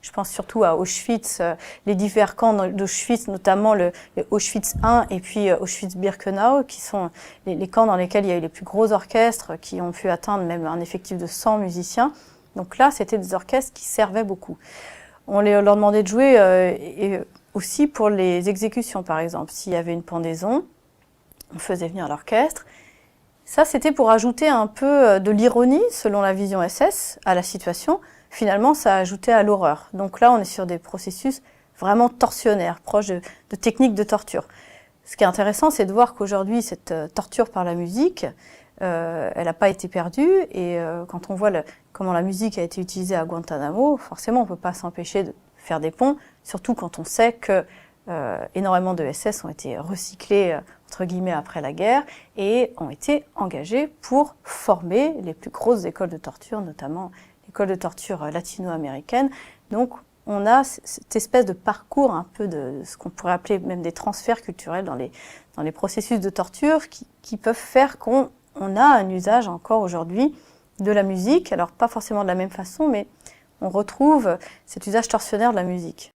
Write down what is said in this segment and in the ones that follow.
Je pense surtout à Auschwitz, les divers camps d'Auschwitz, notamment le Auschwitz I et puis Auschwitz-Birkenau, qui sont les camps dans lesquels il y a eu les plus gros orchestres, qui ont pu atteindre même un effectif de 100 musiciens. Donc là, c'était des orchestres qui servaient beaucoup. On leur demandait de jouer et aussi pour les exécutions, par exemple. S'il y avait une pendaison, on faisait venir l'orchestre. Ça, c'était pour ajouter un peu de l'ironie, selon la vision SS, à la situation. Finalement, ça ajoutait à l'horreur. Donc là, on est sur des processus vraiment torsionnaires, proches de techniques de torture. Ce qui est intéressant, c'est de voir qu'aujourd'hui, cette torture par la musique, elle n'a pas été perdue. Et quand on voit comment la musique a été utilisée à Guantanamo, forcément, on ne peut pas s'empêcher de faire des ponts, surtout quand on sait que énormément de SS ont été recyclés, entre guillemets, après la guerre et ont été engagés pour former les plus grosses écoles de torture, notamment l'école de torture latino-américaine. Donc, on a cette espèce de parcours un peu de ce qu'on pourrait appeler même des transferts culturels dans les processus de torture qui peuvent faire qu'on a un usage encore aujourd'hui de la musique. Alors, pas forcément de la même façon, mais on retrouve cet usage torsionnaire de la musique.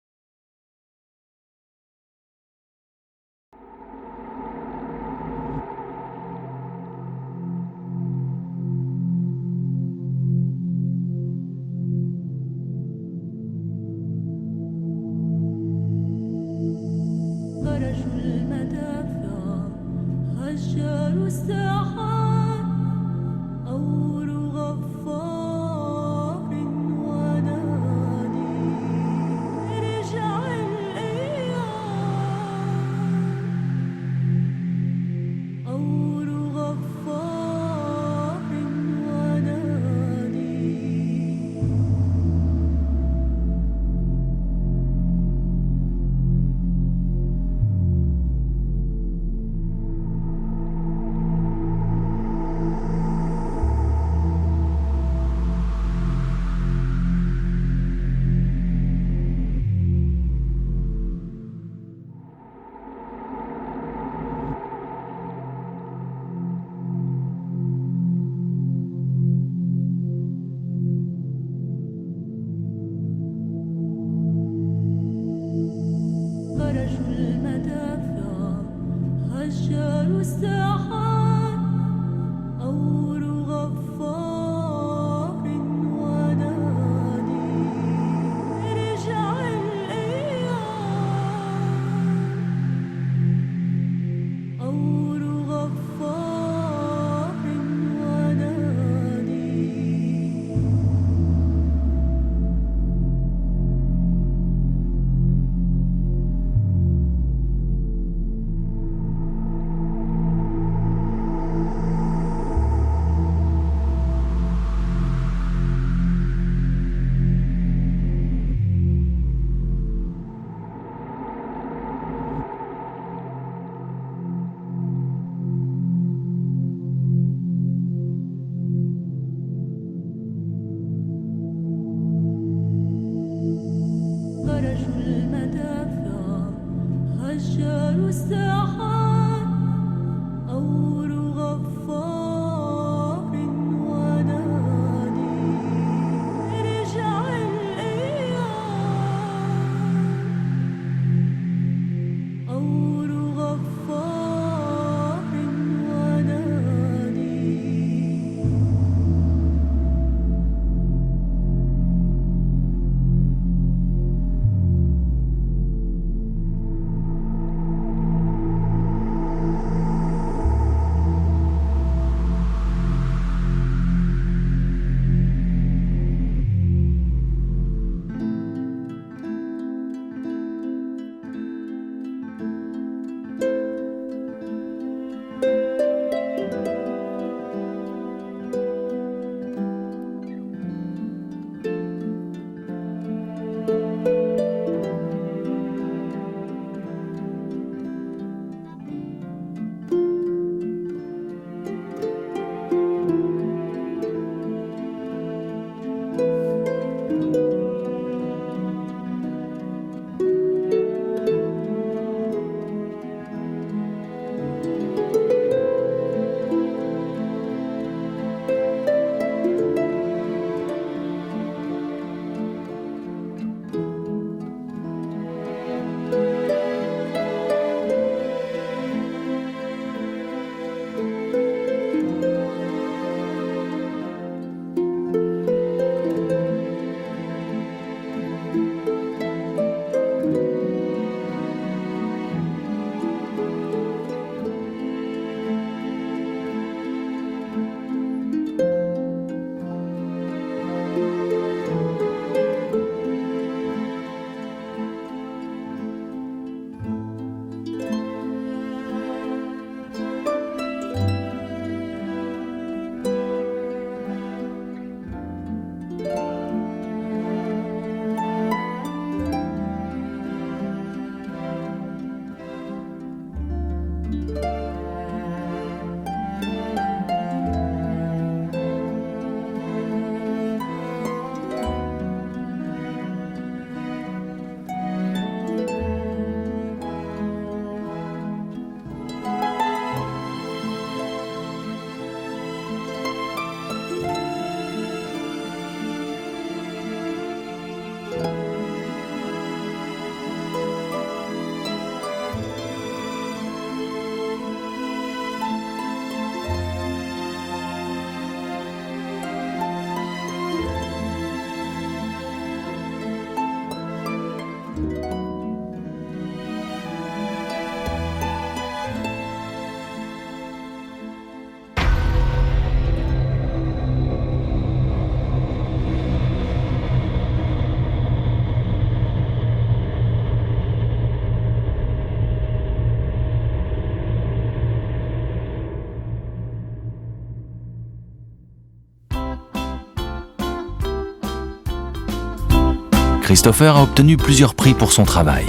Christopher a obtenu plusieurs prix pour son travail.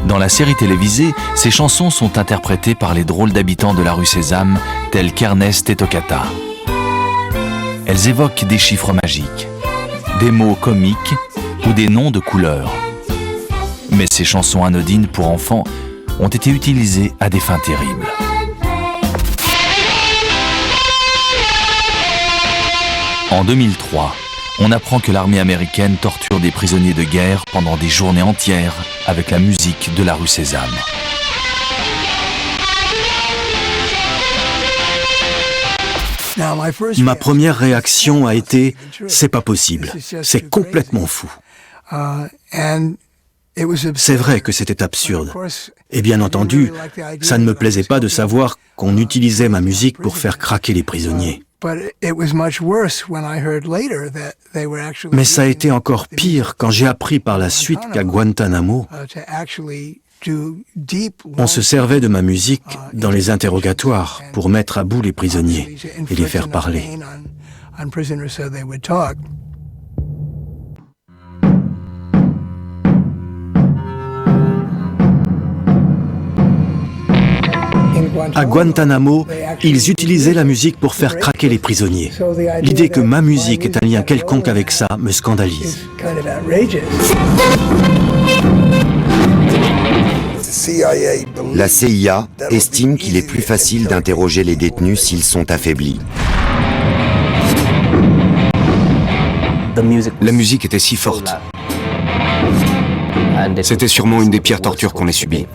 Dans la série télévisée, ces chansons sont interprétées par les drôles d'habitants de la rue Sésame, tels qu'Ernest et Toccata. Elles évoquent des chiffres magiques, des mots comiques ou des noms de couleurs. Mais ces chansons anodines pour enfants ont été utilisées à des fins terribles. En 2003, on apprend que l'armée américaine torture des prisonniers de guerre pendant des journées entières avec la musique de la rue Sésame. Ma première réaction a été « c'est pas possible, c'est complètement fou ». C'est vrai que c'était absurde. Et bien entendu, ça ne me plaisait pas de savoir qu'on utilisait ma musique pour faire craquer les prisonniers. Mais ça a été encore pire quand j'ai appris par la suite qu'à Guantanamo, on se servait de ma musique dans les interrogatoires pour mettre à bout les prisonniers et les faire parler. À Guantanamo, ils utilisaient la musique pour faire craquer les prisonniers. L'idée que ma musique ait un lien quelconque avec ça me scandalise. La CIA estime qu'il est plus facile d'interroger les détenus s'ils sont affaiblis. La musique était si forte. C'était sûrement une des pires tortures qu'on ait subies.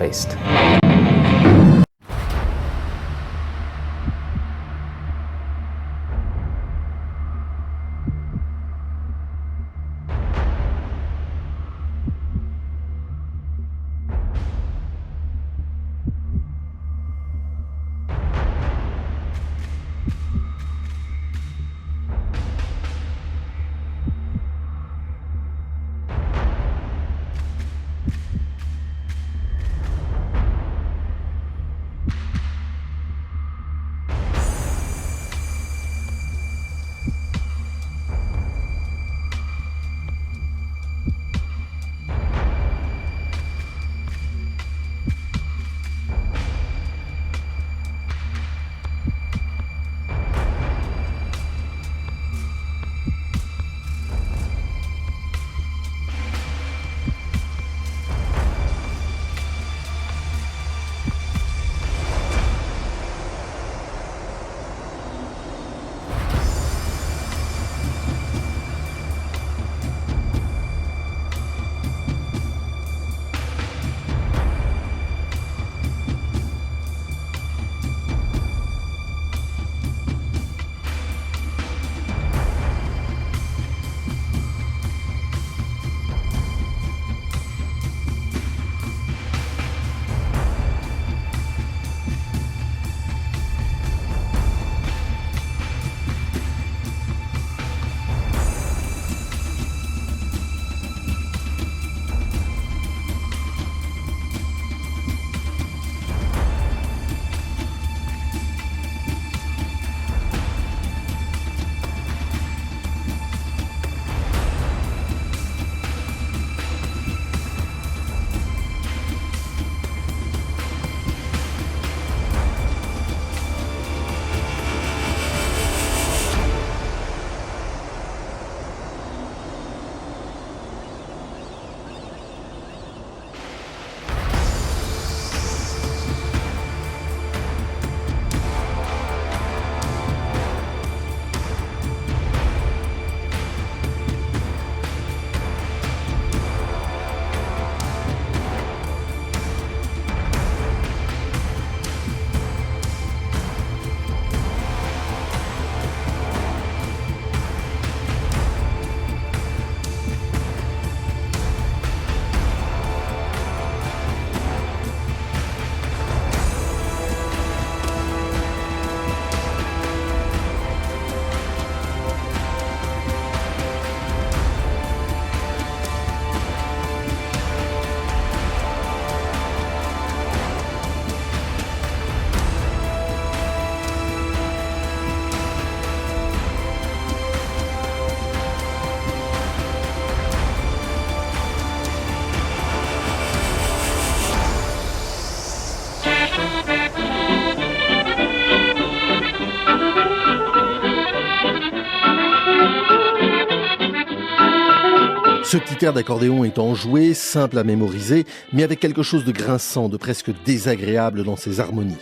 Ce petit air d'accordéon est enjoué, simple à mémoriser, mais avec quelque chose de grinçant, de presque désagréable dans ses harmonies.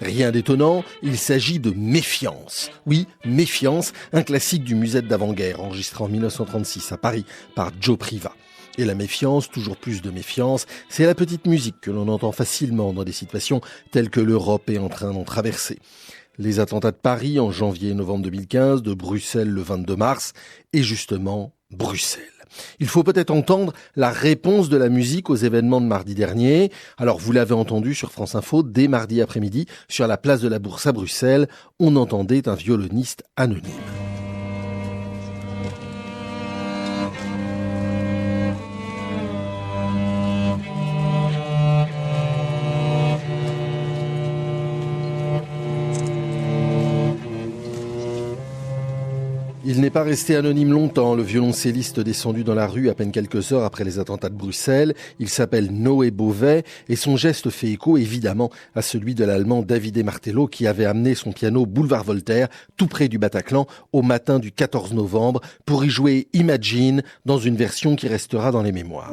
Rien d'étonnant, il s'agit de Méfiance. Oui, Méfiance, un classique du musette d'avant-guerre, enregistré en 1936 à Paris par Joe Priva. Et la méfiance, toujours plus de méfiance, c'est la petite musique que l'on entend facilement dans des situations telles que l'Europe est en train d'en traverser. Les attentats de Paris en janvier et novembre 2015, de Bruxelles le 22 mars, et justement Bruxelles. Il faut peut-être entendre la réponse de la musique aux événements de mardi dernier. Alors vous l'avez entendu sur France Info, dès mardi après-midi, sur la place de la Bourse à Bruxelles, on entendait un violoniste anonyme. Il n'est pas resté anonyme longtemps, le violoncelliste descendu dans la rue à peine quelques heures après les attentats de Bruxelles. Il s'appelle Noé Beauvais et son geste fait écho évidemment à celui de l'Allemand Davide Martello qui avait amené son piano boulevard Voltaire, tout près du Bataclan, au matin du 14 novembre pour y jouer Imagine dans une version qui restera dans les mémoires.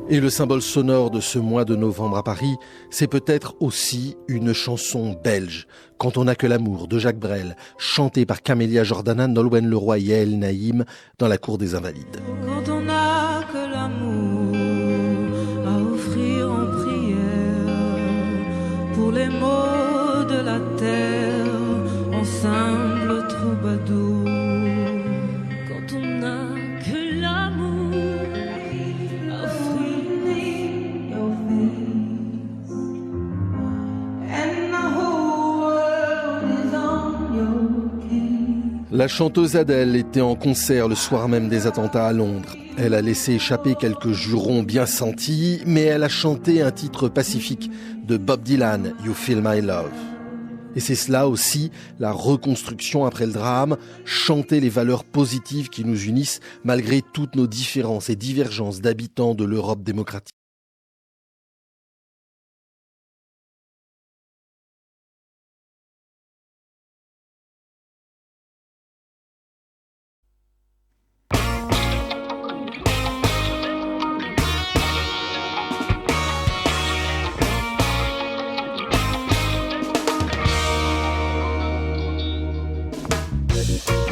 Et le symbole sonore de ce mois de novembre à Paris, c'est peut-être aussi une chanson belge, Quand on n'a que l'amour, de Jacques Brel, chantée par Camélia Jordana, Nolwenn Leroy et Yael Naïm dans la cour des Invalides. Quand on n'a que l'amour à offrir en prière, pour les maux de la terre, en simple troubadour. Quand on n'a que l'amour La chanteuse Adèle était en concert le soir même des attentats à Londres. Elle a laissé échapper quelques jurons bien sentis, mais elle a chanté un titre pacifique de Bob Dylan, You Feel My Love. Et c'est cela aussi, la reconstruction après le drame, chanter les valeurs positives qui nous unissent malgré toutes nos différences et divergences d'habitants de l'Europe démocratique.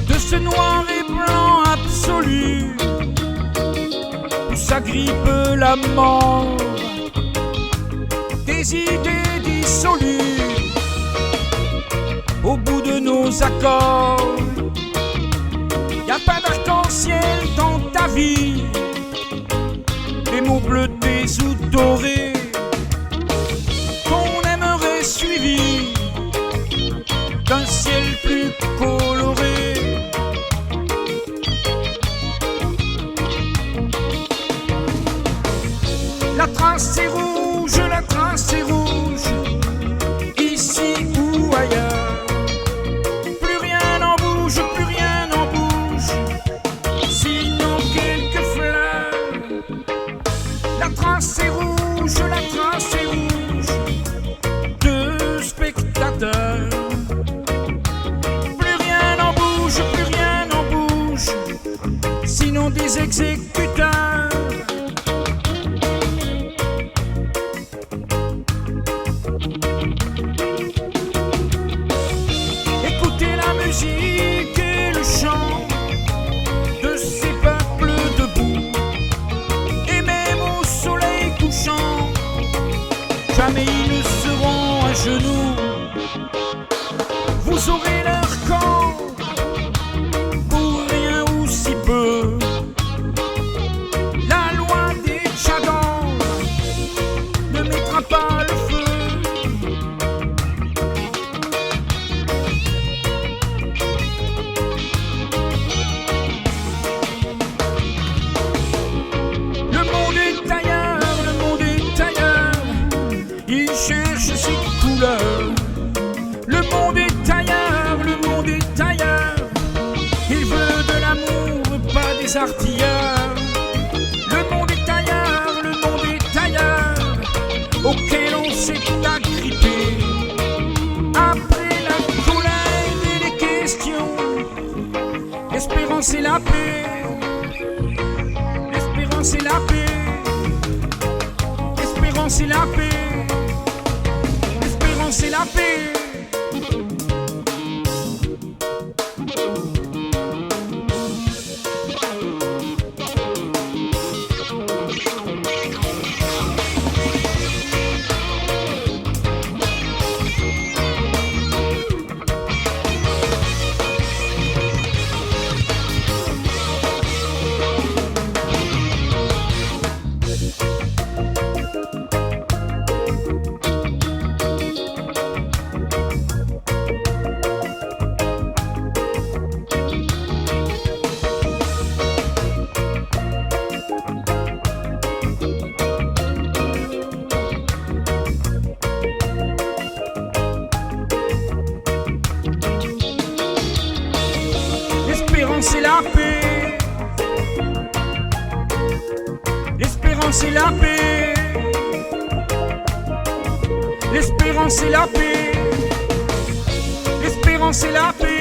De ce noir et blanc absolu où s'agrippe la mort, des idées dissolues au bout de nos accords. Y a pas d'arc-en-ciel dans ta vie, des mots bleutés ou dorés qu'on aimerait suivis d'un ciel plus coloré. La trace est rouge, la trace est rouge, ici ou ailleurs. Plus rien n'en bouge, plus rien n'en bouge, sinon quelques fleurs. La trace est rouge, la trace est rouge, de spectateurs. Plus rien n'en bouge, sinon des exécuteurs. Et le chant de ces peuples debout, et même au soleil couchant, jamais ils ne seront à genoux. Vous aurez leur camp pour rien ou si peu. La loi des Tchadans ne mettra pas le feu. Cherche ses couleurs. Le monde est ailleurs, le monde est ailleurs. Il veut de l'amour, pas des artilleurs. Le monde est ailleurs, le monde est ailleurs. Auquel on L'espérance et la paix. L'espérance et la paix. L'espérance et la paix. L'espérance et la paix. L'espérance et la paix. L'espérance et la paix. L'espérance et la paix. L'espérance et la paix.